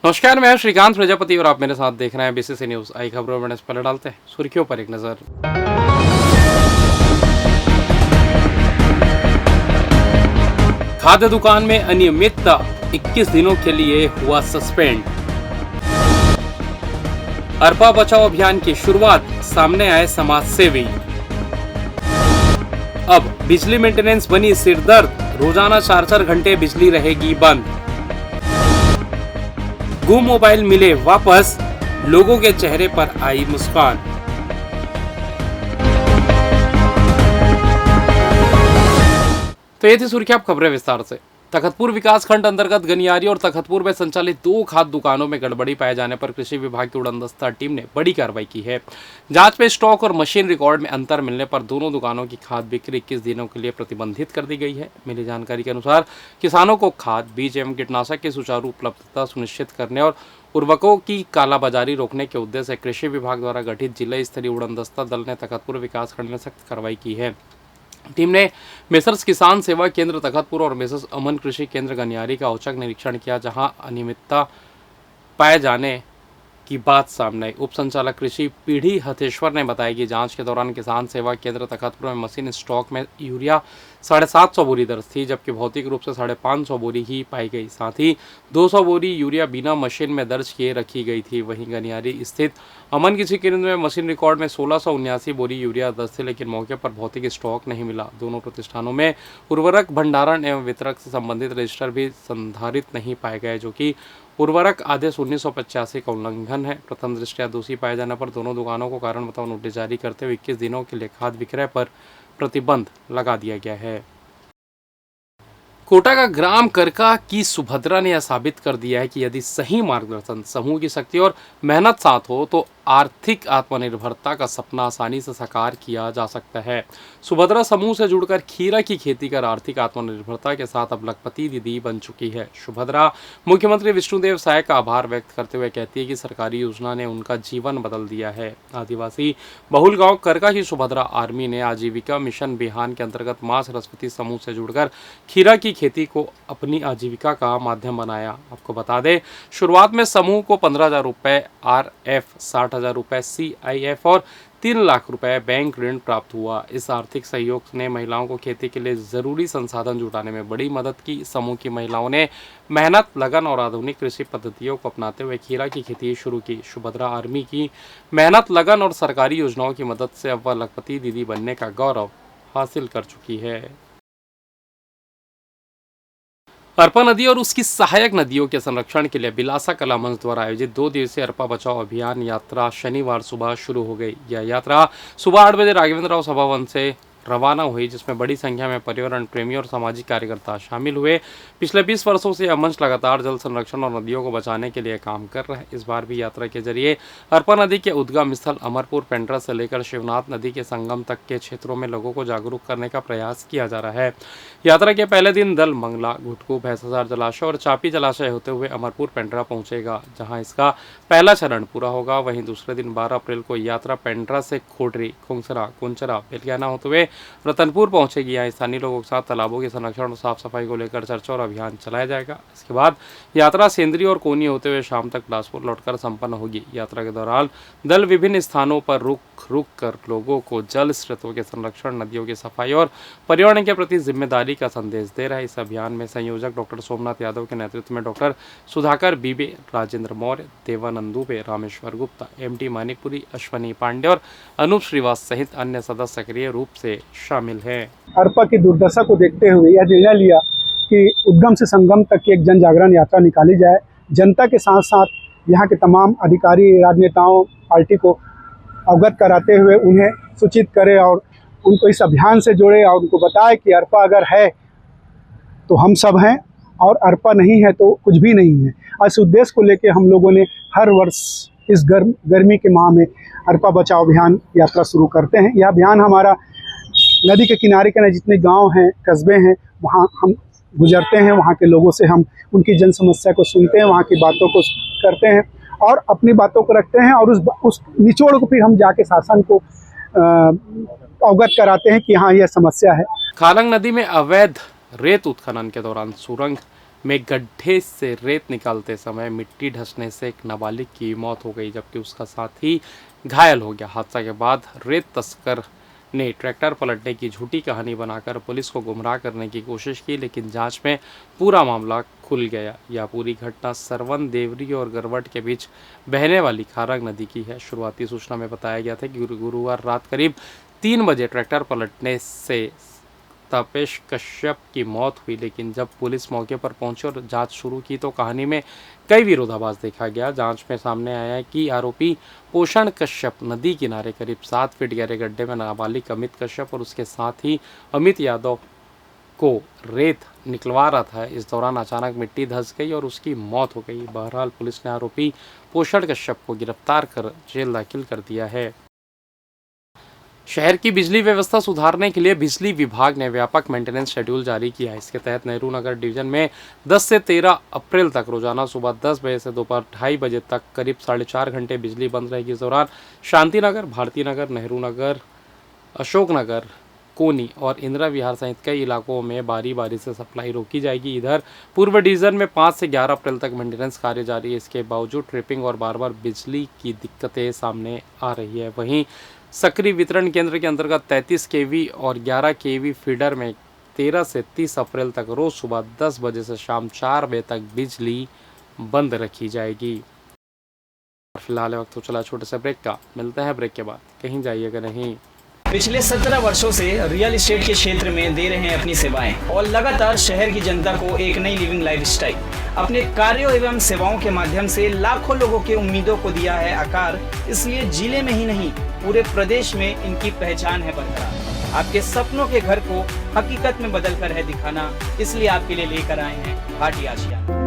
नमस्कार, मैं श्रीकांत प्रजापति और आप मेरे साथ देख रहे हैं बीसीसी न्यूज। आई खबरों में पहले डालते हैं सुर्खियों पर एक नजर। खाद्य दुकान में अनियमितता 21 दिनों के लिए हुआ सस्पेंड। अरपा बचाओ अभियान की शुरुआत, सामने आए समाज सेवी। अब बिजली मेंटेनेंस बनी सिरदर्द, रोजाना 4-4 घंटे बिजली रहेगी बंद। गुम मोबाइल मिले वापस, लोगों के चेहरे पर आई मुस्कान। तो ये थी सुर्खियां, अब खबरें विस्तार से। तखतपुर विकासखंड अंतर्गत गनियारी और तखतपुर में संचालित 2 खाद्य दुकानों में गड़बड़ी पाए जाने पर कृषि विभाग की उड़नदस्ता टीम ने बड़ी कार्रवाई की है। जांच में स्टॉक और मशीन रिकॉर्ड में अंतर मिलने पर दोनों दुकानों की खाद बिक्री 21 दिनों के लिए प्रतिबंधित कर दी गई है। मिली जानकारी के अनुसार किसानों को खाद, बीज एवं कीटनाशक की सुचारू उपलब्धता सुनिश्चित करने और उर्वरकों की कालाबाजारी रोकने के उद्देश्य से कृषि विभाग द्वारा गठित जिला स्तरीय उड़नदस्ता दल ने तखतपुर विकासखंड में सख्त कार्रवाई की है। टीम ने मेसर्स किसान सेवा केंद्र तखतपुर और मेसर्स अमन कृषि केंद्र गनियारी का औचक निरीक्षण किया, जहां अनियमितता पाए जाने की बात सामने आई। उप संचालक कृषि पीढ़ी हथेश्वर ने बताया कि जांच के दौरान किसान सेवा केंद्र तखतपुर में मशीन स्टॉक में यूरिया 750 बोरी दर्ज थी, जबकि भौतिक रूप से 550 बोरी ही पाई गई। साथ ही 200 बोरी यूरिया बिना मशीन में दर्ज किए रखी गई थी। वहीं गनियारी स्थित अमन कृषि केंद्र में मशीन रिकॉर्ड में 1679 बोरी यूरिया दर्ज थी, लेकिन मौके पर भौतिक स्टॉक नहीं मिला। दोनों प्रतिष्ठानों में उर्वरक भंडारण एवं वितरक से संबंधित रजिस्टर भी संधारित नहीं पाए गए, जो कि उर्वरक आदेश 1985 का उल्लंघन है। प्रथम दृष्टया दोषी पाए जाने पर दोनों दुकानों को कारण बताओ नोटिस जारी करते हुए 21 दिनों के लिए खाद विक्रय पर प्रतिबंध लगा दिया गया है। कोटा का ग्राम करका की सुभद्रा ने यह साबित कर दिया है कि यदि सही मार्गदर्शन, समूह की शक्ति और मेहनत साथ हो तो आर्थिक आत्मनिर्भरता का सपना आसानी से साकार किया जा सकता है। सुभद्रा समूह से जुड़कर खीरा की खेती कर आर्थिक आत्मनिर्भरता के साथ अब लखपति दीदी बन चुकी है। सुभद्रा मुख्यमंत्री विष्णुदेव साय का आभार व्यक्त करते हुए कहती है कि सरकारी योजना ने उनका जीवन बदल दिया है। आदिवासी बहुल गांव करका की सुभद्रा आर्मी ने आजीविका मिशन बिहान के अंतर्गत मां सरस्वती समूह से जुड़कर खीरा की खेती को अपनी आजीविका का माध्यम बनाया। आपको बता दें, शुरुआत में समूह को 15,000 रुपए RF, 60,000 रुपए CIF और 3 लाख रुपए बैंक ऋण प्राप्त हुआ। इस आर्थिक सहयोग ने महिलाओं को खेती के लिए जरूरी संसाधन जुटाने में बड़ी मदद की। समूह की महिलाओं ने मेहनत, लगन और आधुनिक कृषि पद्धतियों को अपनाते हुए खीरा की खेती शुरू की। सुभद्रा आर्मी की मेहनत, लगन और सरकारी योजनाओं की मदद से अब वह लखपति दीदी बनने का गौरव हासिल कर चुकी है। अरपा नदी और उसकी सहायक नदियों के संरक्षण के लिए बिलासा कला मंच द्वारा आयोजित 2 दिवसीय अरपा बचाओ अभियान यात्रा शनिवार सुबह शुरू हो गई। यह यात्रा सुबह 8 बजे राघवेंद्र राव सभावन से रवाना हुई, जिसमें बड़ी संख्या में पर्यावरण प्रेमी और सामाजिक कार्यकर्ता शामिल हुए। पिछले 20 वर्षों से यह मंच लगातार जल संरक्षण और नदियों को बचाने के लिए काम कर रहा है। इस बार भी यात्रा के जरिए अरपा नदी के उद्गम स्थल अमरपुर पेंड्रा से लेकर शिवनाथ नदी के संगम तक के क्षेत्रों में लोगों को जागरूक करने का प्रयास किया जा रहा है। यात्रा के पहले दिन दल मंगला, घुटकू, भैंसाजार जलाशय और चापी जलाशय होते हुए अमरपुर पेंड्रा पहुंचेगा, जहां इसका पहला चरण पूरा होगा। वहीं दूसरे दिन 12 अप्रैल को यात्रा पेंड्रा से खोडरी, खुंगसरा, कुंचरा, बेलियाना होते हुए रतनपुर पहुंचेगी। यहाँ स्थानीय लोगों के साथ तालाबों के संरक्षण और साफ सफाई को लेकर चर्चा और अभियान चलाया जाएगा। इसके बाद यात्रा सेंद्री और कोनी होते हुए शाम तक बिलासपुर लौटकर संपन्न होगी। यात्रा के दौरान दल विभिन्न स्थानों पर रुक कर लोगों को जल स्रोतों के संरक्षण, नदियों की सफाई और पर्यावरण के प्रति जिम्मेदारी का संदेश दे रहा है। इस अभियान में संयोजक डॉक्टर सोमनाथ यादव के नेतृत्व में डॉक्टर सुधाकर बीबे, राजेंद्र मौर्य, देवानंद दुबे, रामेश्वर गुप्ता, MT मानिकपुरी, अश्वनी पांडे और अनूप श्रीवास सहित अन्य सदस्य सक्रिय रूप से शामिल हैं। अरपा की दुर्दशा को देखते हुए यह निर्णय लिया कि उद्गम से संगम तक की एक जन जागरण यात्रा निकाली जाए। जनता के साथ साथ यहाँ के तमाम अधिकारी, राजनेताओं, पार्टी को अवगत कराते हुए उन्हें सूचित करें और उनको इस अभियान से जोड़े और उनको बताएं कि अरपा अगर है तो हम सब हैं और अरपा नहीं है तो कुछ भी नहीं है। इस उद्देश्य को लेकर हम लोगों ने हर वर्ष इस गर्मी के माह में अरपा बचाओ अभियान यात्रा शुरू करते हैं। यह अभियान हमारा नदी के किनारे के जितने गांव हैं, कस्बे हैं, वहाँ हम गुजरते हैं। वहाँ के लोगों से हम उनकी जन समस्या को सुनते हैं, वहाँ की बातों को करते हैं और अपनी बातों को रखते हैं और उस निचोड़ को फिर हम जाके शासन को अवगत कराते हैं कि हाँ यह समस्या है। खालंग नदी में अवैध रेत उत्खनन के दौरान सुरंग में गड्ढे से रेत निकालते समय मिट्टी धंसने से एक नाबालिग की मौत हो गई, जबकि उसका साथी घायल हो गया। हादसा के बाद रेत तस्कर ने ट्रैक्टर पलटने की झूठी कहानी बनाकर पुलिस को गुमराह करने की कोशिश की, लेकिन जांच में पूरा मामला खुल गया। यह पूरी घटना सरवन, देवरी और गरवट के बीच बहने वाली खारंग नदी की है। शुरुआती सूचना में बताया गया था कि गुरुवार रात करीब 3 बजे ट्रैक्टर पलटने से तपेश कश्यप की मौत हुई, लेकिन जब पुलिस मौके पर पहुंची और जांच शुरू की तो कहानी में कई विरोधाभास देखा गया। जांच में सामने आया है कि आरोपी पोषण कश्यप नदी किनारे करीब 7 फीट गहरे गड्ढे में नाबालिग अमित कश्यप और उसके साथ ही अमित यादव को रेत निकलवा रहा था। इस दौरान अचानक मिट्टी धंस गई और उसकी मौत हो गई। बहरहाल पुलिस ने आरोपी पोषण कश्यप को गिरफ्तार कर जेल दाखिल कर दिया है। शहर की बिजली व्यवस्था सुधारने के लिए बिजली विभाग ने व्यापक मेंटेनेंस शेड्यूल जारी किया है। इसके तहत नेहरू नगर डिवीजन में 10 से 13 अप्रैल तक रोजाना सुबह 10 बजे से दोपहर 2:30 बजे तक करीब 4.5 घंटे बिजली बंद रहेगी। इस दौरान शांति नगर, भारती नगर, नेहरू नगर, अशोक नगर, कोनी और इंदिरा विहार सहित कई इलाकों में बारी बारी से सप्लाई रोकी जाएगी। इधर पूर्व डिवीजन में 5 से 11 अप्रैल तक मेंटेनेंस कार्य जारी है। इसके बावजूद ट्रिपिंग और बार बार बिजली की दिक्कतें सामने आ रही है। वहीं सक्रिय वितरण केंद्र के अंतर्गत 33 केवी और 11 केवी फीडर में 13 से 30 अप्रैल तक रोज सुबह 10 बजे से शाम 4 बजे तक बिजली बंद रखी जाएगी। फिलहाल वक्त तो चला छोटे से ब्रेक का, मिलते हैं ब्रेक के बाद, कहीं जाइएगा नहीं। पिछले 17 वर्षों से रियल एस्टेट के क्षेत्र में दे रहे हैं अपनी सेवाएं और लगातार शहर की जनता को एक नई लिविंग लाइफस्टाइल। अपने कार्यों एवं सेवाओं के माध्यम से लाखों लोगों की उम्मीदों को दिया है आकार। इसलिए जिले में ही नहीं पूरे प्रदेश में इनकी पहचान है बरकरार। आपके सपनों के घर को हकीकत में बदल कर है दिखाना, इसलिए आपके लिए लेकर आए हैं भाटी आशिया।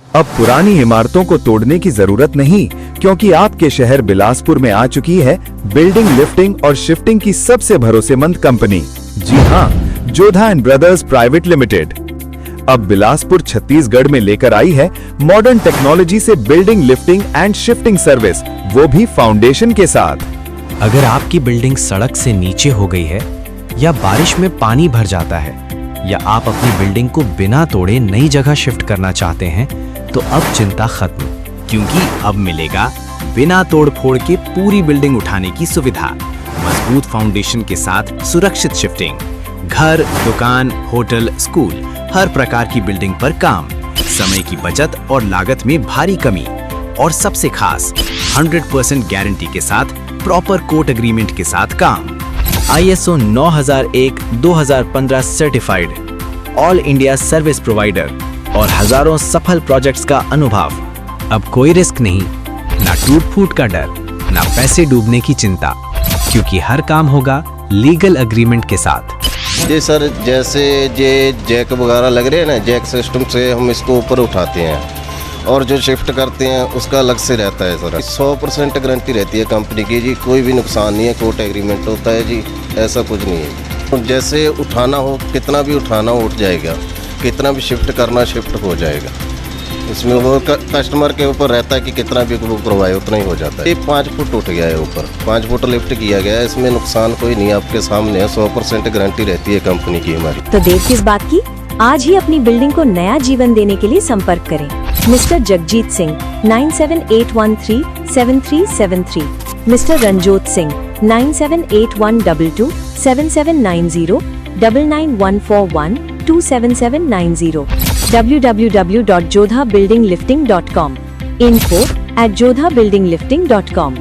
अब पुरानी इमारतों को तोड़ने की जरूरत नहीं, क्योंकि आपके शहर बिलासपुर में आ चुकी है बिल्डिंग लिफ्टिंग और शिफ्टिंग की सबसे भरोसेमंद कंपनी। जी हाँ, Jodha and brothers private limited. अब बिलासपुर छत्तीसगढ़ में लेकर आई है मॉडर्न टेक्नोलॉजी से building lifting and shifting service, वो भी फाउंडेशन के साथ। अगर आपकी बिल्डिंग सड़क से नीचे हो गई है या बारिश में पानी भर जाता है या आप अपनी बिल्डिंग को बिना तोड़े नई जगह शिफ्ट करना चाहते हैं, तो अब चिंता खत्म, क्योंकि अब मिलेगा बिना तोड़ फोड़ के पूरी बिल्डिंग उठाने की सुविधा। मजबूत फाउंडेशन के साथ सुरक्षित शिफ्टिंग। घर, दुकान, होटल, स्कूल, हर प्रकार की बिल्डिंग पर काम। समय की बचत और लागत में भारी कमी। और सबसे खास 100% गारंटी के साथ प्रॉपर कोट एग्रीमेंट के साथ काम। ISO 9001-2015 certified all India service provider और हजारों सफल प्रोजेक्ट्स का अनुभव। अब कोई रिस्क नहीं, ना टूट फूट का डर, ना पैसे डूबने की चिंता, क्योंकि हर काम होगा लीगल एग्रीमेंट के साथ। जी सर, जैसे ये जैक वगैरह लग रहे हैं ना, जैक सिस्टम से हम इसको ऊपर उठाते हैं और जो शिफ्ट करते हैं उसका अलग से रहता है सर। 100% गारंटी रहती है कंपनी की जी, कोई भी नुकसान नहीं है, कोर्ट एग्रीमेंट होता है जी, ऐसा कुछ नहीं है। जैसे उठाना हो, कितना भी उठाना हो उठ जाएगा, कितना भी शिफ्ट करना शिफ्ट हो जाएगा। इसमें वो कस्टमर के ऊपर रहता है कि कितना भी वो करवाए उतना ही हो जाता है। ये 5 फुट उठ गया है ऊपर, 5 फुट लिफ्ट किया गया है, इसमें नुकसान कोई नहीं, आपके सामने है। 100% गारंटी रहती है कंपनी की हमारी। तो देर किस बात की, आज ही अपनी बिल्डिंग को नया जीवन देने के लिए संपर्क करें mister Jagjit Singh 9781137373, mister Ranjot Singh 9781227790, 9914127790, www.jodhabuildinglifting.com, info@jodhabuildinglifting.com।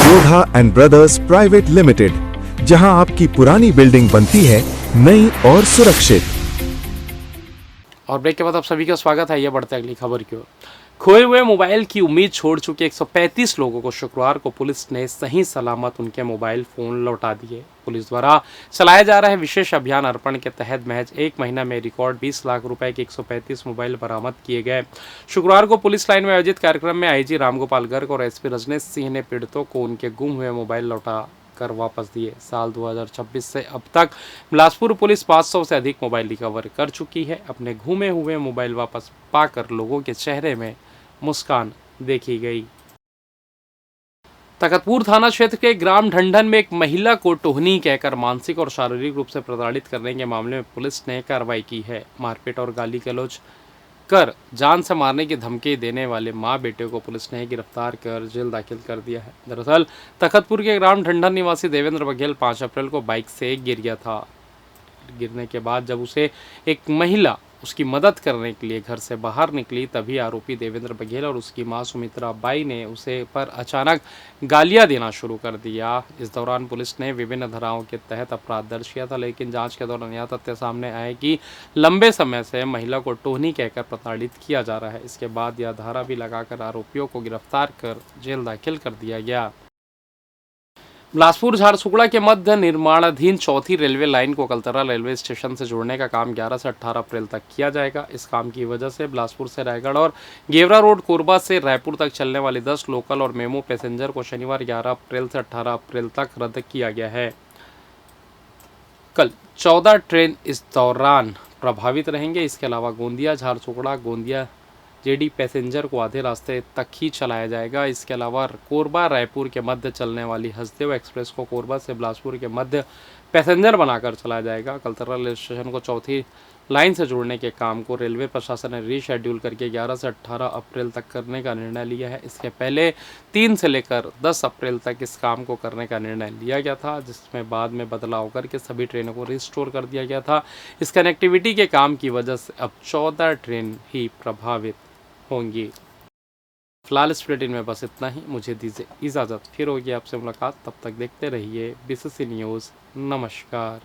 Jodha and brothers private limited, जहां आपकी पुरानी बिल्डिंग बनती है नई और सुरक्षित। और ब्रेक के बाद आप सभी का स्वागत है। ये बढ़ते अगली खबर की ओर। खोए हुए मोबाइल की उम्मीद छोड़ चुके 135 लोगों को शुक्रवार को पुलिस ने सही सलामत उनके मोबाइल फोन लौटा दिए। पुलिस द्वारा चलाए जा रहे विशेष अभियान अर्पण के तहत महज 1 महीना में रिकॉर्ड 20 लाख रुपए के 135 मोबाइल बरामद किए गए। शुक्रवार को पुलिस लाइन में आयोजित कार्यक्रम में आईजी रामगोपाल गर्ग और एसपी रजनीश सिंह ने पीड़ितों को उनके गुम हुए मोबाइल लौटा कर वापस दिए। साल 2026 से अब तक बिलासपुर पुलिस 500 से अधिक मोबाइल रिकवर कर चुकी है। अपने घूमे हुए मोबाइल वापस पाकर लोगों के चेहरे में मुस्कान देखी गई। तखतपुर थाना क्षेत्र के ग्राम ढंढन में एक महिला को टोहनी कहकर मानसिक और शारीरिक रूप से प्रताड़ित करने के मामले में पुलिस ने कार्रवाई की है। मारपीट और गाली गलौज कर जान से मारने की धमकी देने वाले मां बेटे को पुलिस ने गिरफ्तार कर जेल दाखिल कर दिया है। दरअसल तखतपुर के ग्राम ढंढन निवासी देवेंद्र बघेल 5 अप्रैल को बाइक से गिर गया था। गिरने के बाद जब उसे एक महिला उसकी मदद करने के लिए घर से बाहर निकली, तभी आरोपी देवेंद्र बघेल और उसकी मां सुमित्रा बाई ने उसे पर अचानक गालियां देना शुरू कर दिया। इस दौरान पुलिस ने विभिन्न धाराओं के तहत अपराध दर्ज किया था, लेकिन जांच के दौरान यह तथ्य सामने आए कि लंबे समय से महिला को टोहनी कहकर प्रताड़ित किया जा रहा है। इसके बाद यह धारा भी लगाकर आरोपियों को गिरफ्तार कर जेल दाखिल कर दिया गया। बिलासपुर झारसुगड़ा के मध्य निर्माणाधीन चौथी रेलवे लाइन को कलतरा रेलवे स्टेशन से जोड़ने का काम 11 से 18 अप्रैल तक किया जाएगा। इस काम की वजह से बिलासपुर से रायगढ़ और गेवरा रोड कोरबा से रायपुर तक चलने वाली 10 लोकल और मेमो पैसेंजर को शनिवार 11 अप्रैल से 18 अप्रैल तक रद्द किया गया है। कल 14 ट्रेन इस दौरान प्रभावित रहेंगे। इसके अलावा गोंदिया झारसुगड़ा गोंदिया जेडी पैसेंजर को आधे रास्ते तक ही चलाया जाएगा। इसके अलावा कोरबा रायपुर के मध्य चलने वाली हसदेव एक्सप्रेस को कोरबा से बिलासपुर के मध्य पैसेंजर बनाकर चलाया जाएगा। कलतरा रेलवे स्टेशन को चौथी लाइन से जोड़ने के काम को रेलवे प्रशासन ने रीशेड्यूल करके 11 से 18 अप्रैल तक करने का निर्णय लिया है। इसके पहले 3 से लेकर 10 अप्रैल तक इस काम को करने का निर्णय लिया गया था, जिसमें बाद में बदलाव करके सभी ट्रेनों को रिस्टोर कर दिया गया था। इस कनेक्टिविटी के काम की वजह से अब 14 ट्रेन ही प्रभावित होंगी। फिलहाल इस बुलेटिन में बस इतना ही। मुझे दीजिए इजाज़त, फिर होगी आपसे मुलाकात। तब तक देखते रहिए BCC न्यूज़। नमस्कार।